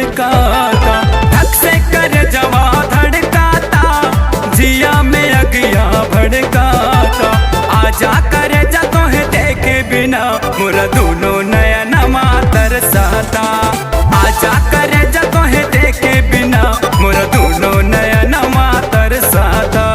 धड़काता, धक से कर जवा धड़काता, जिया में अगिया भड़काता। आजा करे जा तोहे देखे बिना मोरा दोनों नयनमा तरसाता। आजा करे जा तोहे देखे बिना मोरा दोनों नयनमा तरसाता।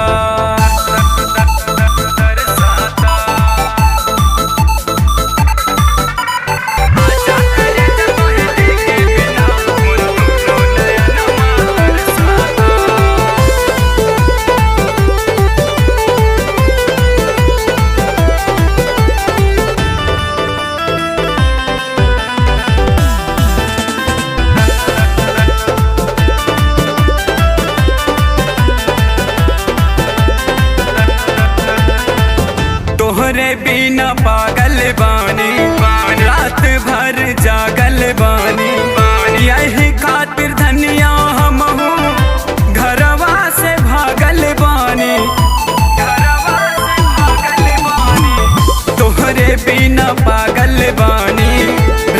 तोहरे बिना पागल बानी, रात भर जागल बानी, यही खातिर धनिया हम घरवा से भागल बानी, घरवा से भागल बानी। तोहरे बिना पागल बानी,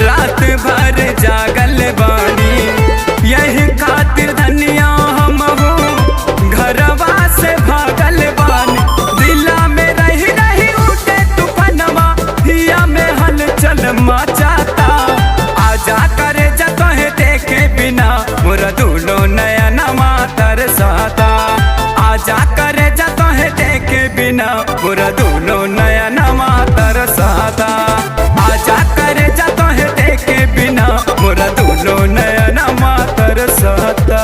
रात भर जागल बानी, यही खातिर धनिया हम घरवा से भागल बानी। दिला में रही चल मचाता। आजा करे जा तोहे देखे बिना मोरा दोनों नयनमा तरसाता। आजा करे जा तोहे देखे बिना मोरा दोनों नयनमा तरसाता। आजा करे जा तोहे देखे बिना मोरा दोनों नयनमा तरसाता।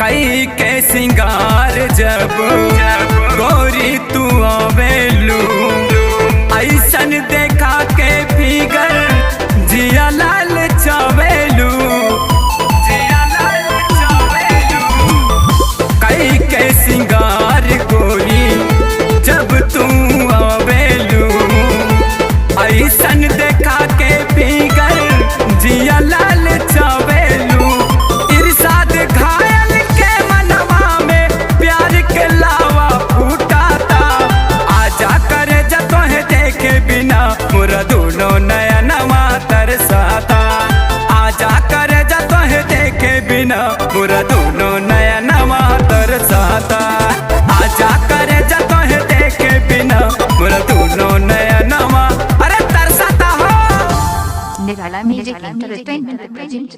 कई के सिंगार जब गोरी तू आवेलू, ऐसन देखा के फिगर जिया लाल चावेलू, जिया लाल चावेलू। कई के सिंगार गोरी जब तू आवेलू, ऐसन देखा के फिगर जिया लाल चावेलू। इरशाद घायल के मनवा में प्यार के लावा फूटाता। आजा करे जा तोहे देखे बिना मोरा दोनों नयनमा तरसाता। आजा करे जा तोहे देखे बिना मोरा दोनों नयनमा तरसाता। आजा करे जा तोहे देखे बिना मोरा दोनों नयनमा अरे तरसाता हो। निराला म्यूजिक एंटरटेनमेंट प्रेजेंट।